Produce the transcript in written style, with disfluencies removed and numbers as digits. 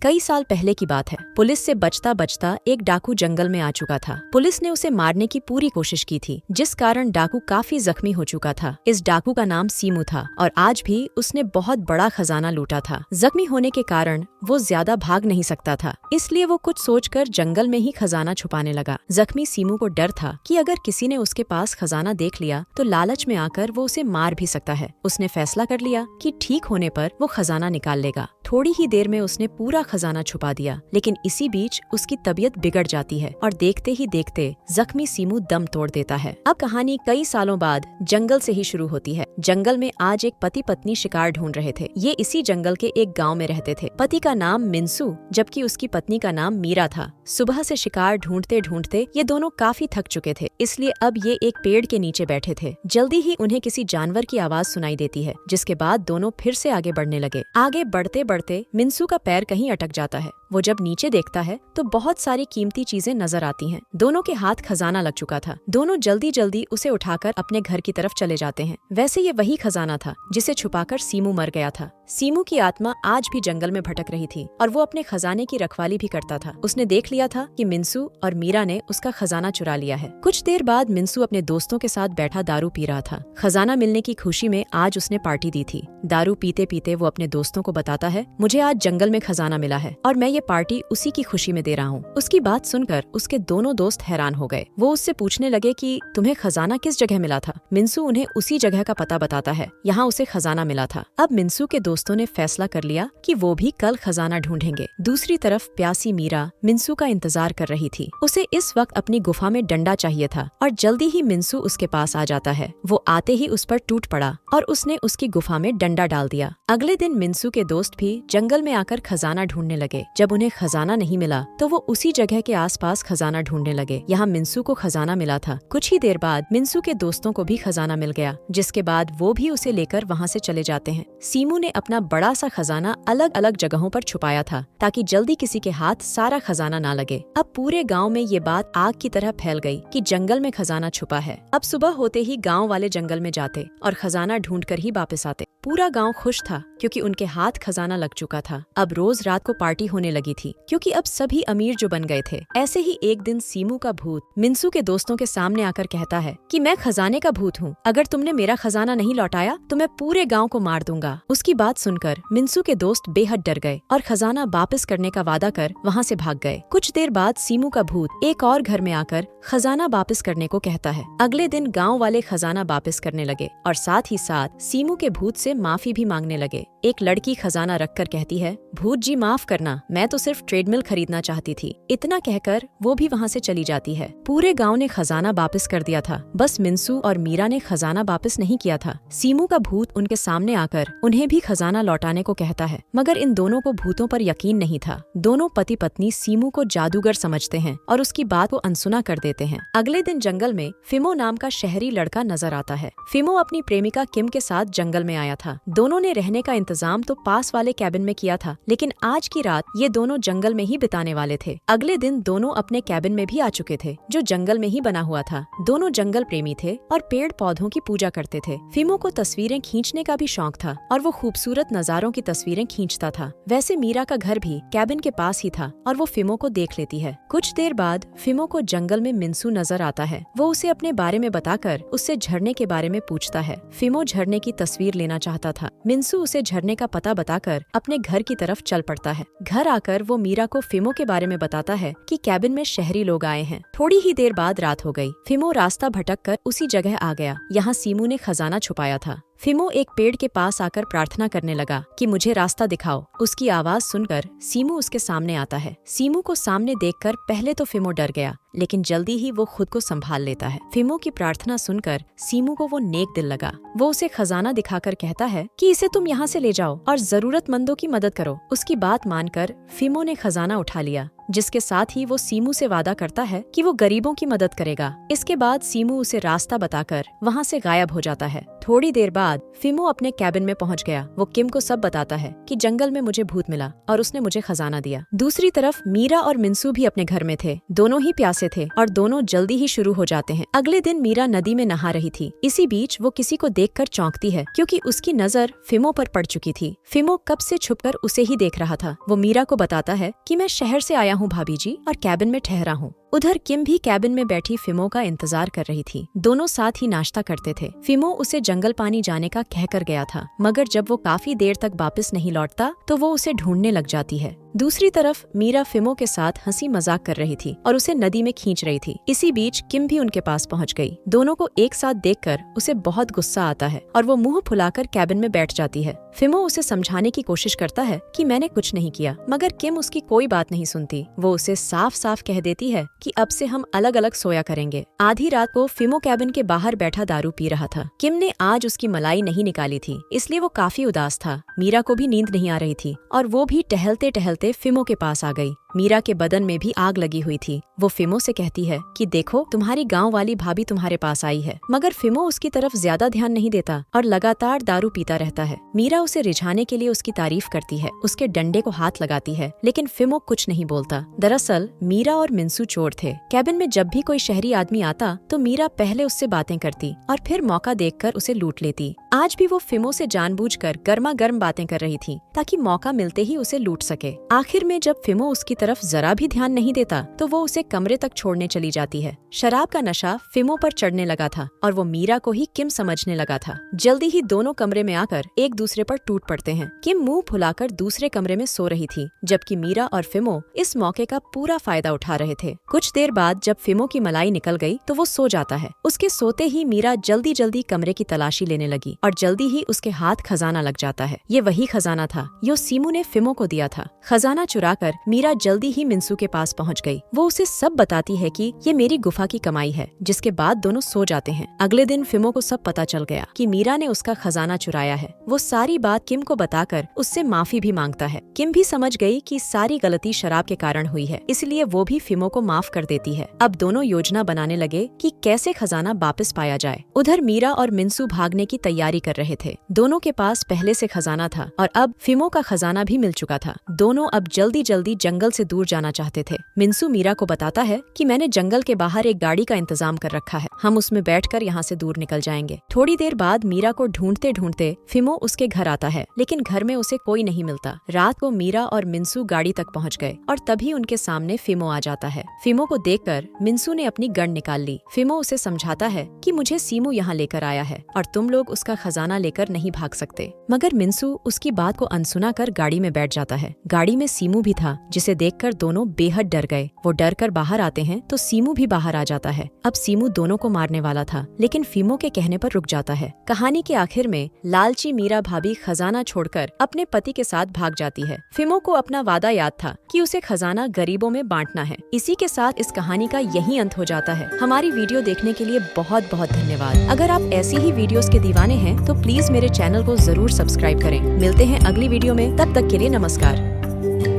कई साल पहले की बात है। पुलिस से बचता बचता एक डाकू जंगल में आ चुका था। पुलिस ने उसे मारने की पूरी कोशिश की थी, जिस कारण डाकू काफी जख्मी हो चुका था। इस डाकू का नाम सीमू था और आज भी उसने बहुत बड़ा खजाना लूटा था। जख्मी होने के कारण वो ज्यादा भाग नहीं सकता था, इसलिए वो कुछ सोचकर जंगल में ही खजाना छुपाने लगा। जख्मी सीमू को डर था कि अगर किसी ने उसके पास खजाना देख लिया तो लालच में आकर वो उसे मार भी सकता है। उसने फैसला कर लिया कि ठीक होने पर वो खजाना निकाल लेगा। थोड़ी ही देर में उसने पूरा खजाना छुपा दिया, लेकिन इसी बीच उसकी तबीयत बिगड़ जाती है और देखते ही देखते जख्मी सीमू दम तोड़ देता है। अब कहानी कई सालों बाद जंगल से ही शुरू होती है। जंगल में आज एक पति पत्नी शिकार ढूंढ रहे थे। ये इसी जंगल के एक गांव में रहते थे। पति का नाम मिन्सू जबकि उसकी पत्नी का नाम मीरा था। सुबह से शिकार ढूंढते ढूंढते ये दोनों काफी थक चुके थे, इसलिए अब ये एक पेड़ के नीचे बैठे थे। जल्दी ही उन्हें किसी जानवर की आवाज सुनाई देती है, जिसके बाद दोनों फिर से आगे बढ़ने लगे। आगे बढ़ते बढ़ते मिन्सू का पैर कहीं अटक जाता है। वो जब नीचे देखता है तो बहुत सारी कीमती चीजें नजर आती हैं। दोनों के हाथ खजाना लग चुका था। दोनों जल्दी जल्दी उसे उठाकर अपने घर की तरफ चले जाते हैं। वैसे ये वही खजाना था जिसे छुपाकर सीमू मर गया था। सीमू की आत्मा आज भी जंगल में भटक रही थी और वो अपने खजाने की रखवाली भी करता था। उसने देख लिया था कि मिन्सू और मीरा ने उसका खजाना चुरा लिया है। कुछ देर बाद मिन्सू अपने दोस्तों के साथ बैठा दारू पी रहा था। खजाना मिलने की खुशी में आज उसने पार्टी दी थी। दारू पीते पीते वो अपने दोस्तों को बताता है, मुझे आज जंगल में खजाना मिला है और मैं ये पार्टी उसी की खुशी में दे रहा हूँ। उसकी बात सुनकर उसके दोनों दोस्त हैरान हो गए। वो उससे पूछने लगे कि तुम्हें खजाना किस जगह मिला था। मिन्सू उन्हें उसी जगह का पता बताता है, यहाँ उसे खजाना मिला था। अब मिन्सू के दोस्तों ने फैसला कर लिया कि वो भी कल खजाना ढूंढेंगे। दूसरी तरफ प्यासी मीरा मिन्सू का इंतजार कर रही थी। उसे इस वक्त अपनी गुफा में डंडा चाहिए था और जल्दी ही मिन्सू उसके पास आ जाता है। वो आते ही उस पर टूट पड़ा और उसने उसकी गुफा में डंडा डाल दिया। अगले दिन मिन्सू के दोस्त भी जंगल में आकर खजाना ढूंढने लगे। जब उन्हें खजाना नहीं मिला तो वो उसी जगह के आसपास खजाना ढूंढने लगे। यहाँ मिन्सू को खजाना मिला था। कुछ ही देर बाद मिन्सू के दोस्तों को भी खजाना मिल गया, जिसके बाद वो भी उसे लेकर वहाँ से चले जाते हैं। सीमू ने अपना बड़ा सा खजाना अलग अलग जगहों पर छुपाया था ताकि जल्दी किसी के हाथ सारा खजाना ना लगे। अब पूरे गाँव में ये बात आग की तरह फैल गई कि जंगल में खजाना छुपा है। अब सुबह होते ही गाँव वाले जंगल में जाते और खजाना ढूंढ कर ही वापस आते। पूरा गांव खुश था क्योंकि उनके हाथ खजाना लग चुका था। अब रोज रात को पार्टी होने लगी थी क्योंकि अब सभी अमीर जो बन गए थे। ऐसे ही एक दिन सीमू का भूत मिन्सू के दोस्तों के सामने आकर कहता है कि मैं खजाने का भूत हूँ, अगर तुमने मेरा खजाना नहीं लौटाया तो मैं पूरे गांव को मार दूंगा। उसकी बात सुनकर मिन्सू के दोस्त बेहद डर गए और खजाना वापस करने का वादा कर वहाँ से भाग गए। कुछ देर बाद सीमू का भूत एक और घर में आकर खजाना वापस करने को कहता है। अगले दिन गाँव वाले खजाना वापस करने लगे और साथ ही साथ सीमू के भूत से माफी भी मांगने लगे। एक लड़की खजाना रखकर कहती है, भूत जी माफ करना, मैं तो सिर्फ ट्रेडमिल खरीदना चाहती थी। इतना कहकर वो भी वहाँ से चली जाती है। पूरे गांव ने खजाना वापस कर दिया था, बस मिन्सू और मीरा ने खजाना वापस नहीं किया था। सीमू का भूत उनके सामने आकर उन्हें भी खजाना लौटाने को कहता है, मगर इन दोनों को भूतों पर यकीन नहीं था। दोनों पति पत्नी सीमू को जादूगर समझते हैं और उसकी बात को अनसुना कर देते हैं। अगले दिन जंगल में फिमो नाम का शहरी लड़का नजर आता है। फिमो अपनी प्रेमिका किम के साथ जंगल में आया था। दोनों ने रहने का इंतजाम तो पास वाले कैबिन में किया था, लेकिन आज की रात ये दोनों जंगल में ही बिताने वाले थे। अगले दिन दोनों अपने कैबिन में भी आ चुके थे, जो जंगल में ही बना हुआ था। दोनों जंगल प्रेमी थे और पेड़ पौधों की पूजा करते थे। फिमो को तस्वीरें खींचने का भी शौक था और वो खूबसूरत नजारों की तस्वीरें खींचता था। वैसे मीरा का घर भी कैबिन के पास ही था और वो फिमो को देख लेती है। कुछ देर बाद फिमो को जंगल में मिन्सू नजर आता है। वो उसे अपने बारे में बताकर उससे झरने के बारे में पूछता है। फिमो झरने की तस्वीर लेना चाहता था। मिन्सू उसे झरने का पता बताकर अपने घर की तरफ चल पड़ता है। घर आकर वो मीरा को फिमो के बारे में बताता है कि कैबिन में शहरी लोग आए हैं। थोड़ी ही देर बाद रात हो गई। फिमो रास्ता भटक कर उसी जगह आ गया, यहाँ सीमू ने खजाना छुपाया था। फिमो एक पेड़ के पास आकर प्रार्थना करने लगा कि मुझे रास्ता दिखाओ। उसकी आवाज सुनकर सीमू उसके सामने आता है। सीमू को सामने देखकर पहले तो फिमो डर गया, लेकिन जल्दी ही वो खुद को संभाल लेता है। फिमो की प्रार्थना सुनकर सीमू को वो नेक दिल लगा। वो उसे खजाना दिखाकर कहता है कि इसे तुम यहाँ से ले जाओ और जरूरतमंदों की मदद करो। उसकी बात मानकर फिमो ने खजाना उठा लिया जिसके साथ ही वो सीमू से वादा करता है कि वो गरीबों की मदद करेगा। इसके बाद सीमू उसे रास्ता बताकर वहाँ से गायब हो जाता है। थोड़ी देर बाद फिमो अपने कैबिन में पहुंच गया। वो किम को सब बताता है कि जंगल में मुझे भूत मिला और उसने मुझे खजाना दिया। दूसरी तरफ मीरा और मिंसू भी अपने घर में थे। दोनों ही प्यासे थे और दोनों जल्दी ही शुरू हो जाते हैं। अगले दिन मीरा नदी में नहा रही थी। इसी बीच वो किसी को देखकर चौंकती है क्योंकि उसकी नजर फिमो पर पड़ चुकी थी। फिमो कब से छुपकर उसे ही देख रहा था। वो मीरा को बताता है कि मैं शहर से आया हूँ भाभी जी और कैबिन में ठहरा हूँ। उधर किम भी कैबिन में बैठी फिमो का इंतजार कर रही थी। दोनों साथ ही नाश्ता करते थे। फिमो उसे जंगल पानी जाने का कहकर गया था, मगर जब वो काफी देर तक वापस नहीं लौटता तो वो उसे ढूंढने लग जाती है। दूसरी तरफ मीरा फिमो के साथ हंसी मजाक कर रही थी और उसे नदी में खींच रही थी। इसी बीच किम भी उनके पास पहुंच गई। दोनों को एक साथ देखकर उसे बहुत गुस्सा आता है और वो मुंह फुलाकर कैबिन में बैठ जाती है। फिमो उसे समझाने की कोशिश करता है कि मैंने कुछ नहीं किया, मगर किम उसकी कोई बात नहीं सुनती। वो उसे साफ साफ कह देती है कि अब से हम अलग अलग सोया करेंगे। आधी रात को फिमो कैबिन के बाहर बैठा दारू पी रहा था। किम ने आज उसकी मलाई नहीं निकाली थी, इसलिए वो काफी उदास था। मीरा को भी नींद नहीं आ रही थी और वो भी टहलते टहलते फिमो के पास आ गई। मीरा के बदन में भी आग लगी हुई थी। वो फिमो से कहती है कि देखो तुम्हारी गांव वाली भाभी तुम्हारे पास आई है, मगर फिमो उसकी तरफ ज्यादा ध्यान नहीं देता और लगातार दारू पीता रहता है। मीरा उसे रिझाने के लिए उसकी तारीफ करती है, उसके डंडे को हाथ लगाती है, लेकिन फिमो कुछ नहीं बोलता। दरअसल मीरा और मिंसू चोर थे। कैबिन में जब भी कोई शहरी आदमी आता तो मीरा पहले उससे बातें करती और फिर मौका देखकर उसे लूट लेती। आज भी वो फिमो से जानबूझकर गर्मा गर्म बातें कर रही थी ताकि मौका मिलते ही उसे लूट सके। आखिर में जब फिमो उसकी तरफ जरा भी ध्यान नहीं देता तो वो उसे कमरे तक छोड़ने चली जाती है। शराब का नशा फिमो पर चढ़ने लगा था और वो मीरा को ही किम समझने लगा था। जल्दी ही दोनों कमरे में आकर एक दूसरे पर टूट पड़ते हैं। किम मुंह फुलाकर दूसरे कमरे में सो रही थी, जबकि मीरा और फिमो इस मौके का पूरा फायदा उठा रहे थे। कुछ देर बाद जब फिमो की मलाई निकल गई तो वो सो जाता है। उसके सोते ही मीरा जल्दी जल्दी कमरे की तलाशी लेने लगी और जल्दी ही उसके हाथ खजाना लग जाता है। ये वही खजाना था जो सीमू ने फिमो को दिया था। खजाना चुराकर मीरा जल्दी ही मिंसू के पास पहुंच गई। वो उसे सब बताती है कि ये मेरी गुफा की कमाई है, जिसके बाद दोनों सो जाते हैं। अगले दिन फिमो को सब पता चल गया कि मीरा ने उसका खजाना चुराया है। वो सारी बात किम को बताकर उससे माफी भी मांगता है। किम भी समझ गई कि सारी गलती शराब के कारण हुई है, इसलिए वो भी फिमो को माफ कर देती है। अब दोनों योजना बनाने लगे कि कैसे खजाना वापस पाया जाए। उधर मीरा और मिंसू भागने की तैयारी कर रहे थे। दोनों के पास पहले से खजाना था और अब फिमो का खजाना भी मिल चुका था। दोनों अब जल्दी जल्दी जंगल से दूर जाना चाहते थे। मिंसू मीरा को बताता है कि मैंने जंगल के बाहर एक गाड़ी का इंतजाम कर रखा है, हम उसमें बैठकर यहाँ से दूर निकल जाएंगे। थोड़ी देर बाद मीरा को ढूंढते ढूंढते फिमो उसके घर आता है, लेकिन घर में उसे कोई नहीं मिलता। रात को मीरा और मिंसू गाड़ी तक पहुँच गए और तभी उनके सामने फिमो आ जाता है। फिमो को देखकर मिंसू ने अपनी गन निकाल ली। फिमो उसे समझाता है कि मुझे सीमू यहाँ लेकर आया है और तुम लोग उसका खजाना लेकर नहीं भाग सकते, मगर मिंसू उसकी बात को अनसुना कर गाड़ी में बैठ जाता है। गाड़ी में सीमू भी था, जिसे देखकर दोनों बेहद डर गए। वो डर कर बाहर आते हैं तो सीमू भी बाहर आ जाता है। अब सीमू दोनों को मारने वाला था, लेकिन फिमो के कहने पर रुक जाता है। कहानी के आखिर में लालची मीरा भाभी खजाना छोड़कर अपने पति के साथ भाग जाती है। फिमो को अपना वादा याद था कि उसे खजाना गरीबों में बांटना है। इसी के साथ इस कहानी का यही अंत हो जाता है। हमारी वीडियो देखने के लिए बहुत बहुत धन्यवाद। अगर आप ऐसी ही वीडियोस के दीवाने हैं तो प्लीज मेरे चैनल को जरूर सब्सक्राइब करें। मिलते हैं अगली वीडियो में, तब तक के लिए नमस्कार।